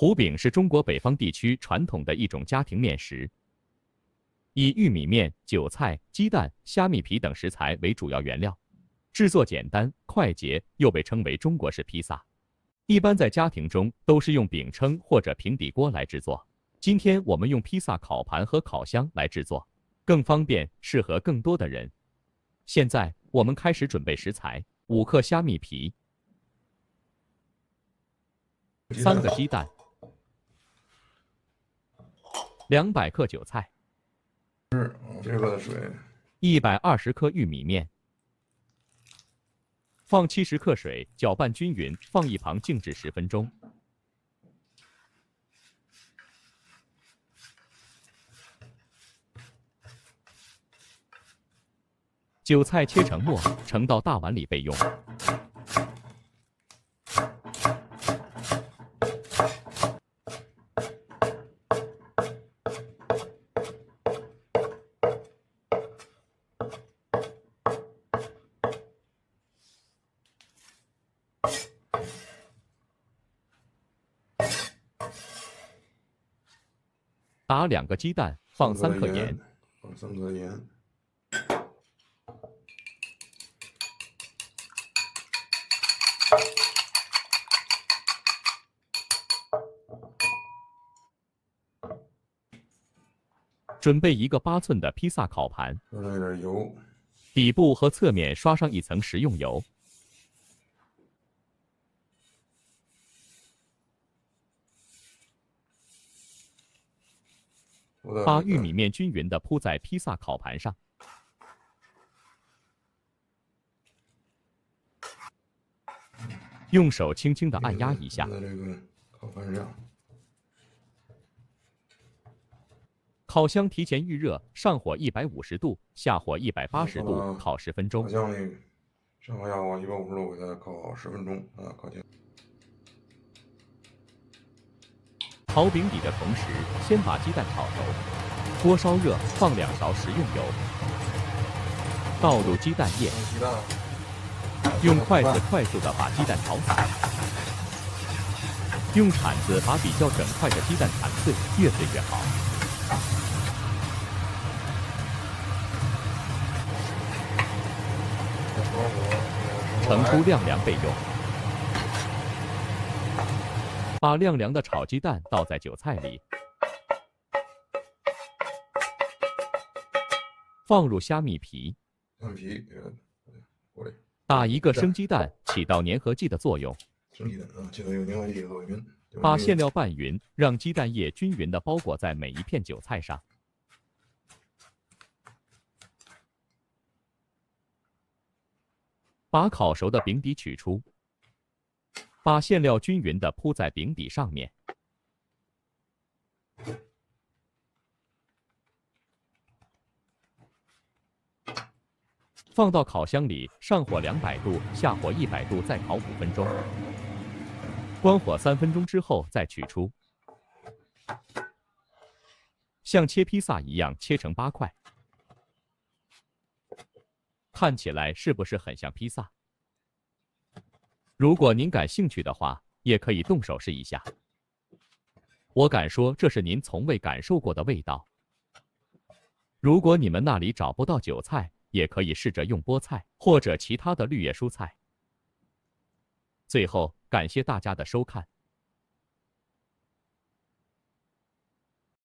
糊饼是中国北方地区传统的一种家庭面食，以玉米面、韭菜、鸡蛋、虾米皮等食材为主要原料，制作简单快捷，又被称为中国式披萨。一般在家庭中都是用饼铛或者平底锅来制作。今天我们用披萨烤盘和烤箱来制作，更方便，适合更多的人。现在我们开始准备食材：5克虾米皮，3个鸡蛋，200克韭菜接着水，120克玉米面，放70克水，搅拌均匀，放一旁静置10分钟。韭菜切成末，盛到大碗里备用。打2个鸡蛋，放3克盐，放3克盐。准备一个8寸的披萨烤盘，来点油，底部和侧面刷上一层食用油。把玉米面均匀地铺在披萨烤盘上，用手轻轻地按压一下。在这个烤盘上，烤箱提前预热，上火150度，下火180度，烤10分钟。烤箱里上火下火150度，给它烤10分钟啊，烤定。烤饼底的同时，先把鸡蛋炒熟。锅烧热，放2勺食用油，倒入鸡蛋液，用筷子快速地把鸡蛋炒散。用铲子把比较整块的鸡蛋铲碎，越碎越好。盛出晾凉备用。把晾凉的炒鸡蛋倒在韭菜里，放入虾米皮，打一个生鸡蛋，起到粘合剂的作用。生鸡蛋啊，起到一个粘合剂的作用。把馅料拌匀，让鸡蛋液均匀地包裹在每一片韭菜上。把烤熟的饼底取出，把馅料均匀地铺在饼底上面。放到烤箱里，上火200度，下火100度，再烤5分钟。关火3分钟之后再取出。像切披萨一样切成8块。看起来是不是很像披萨？如果您感兴趣的话，也可以动手试一下。我敢说，这是您从未感受过的味道。如果你们那里找不到韭菜，也可以试着用菠菜或者其他的绿叶蔬菜。最后，感谢大家的收看。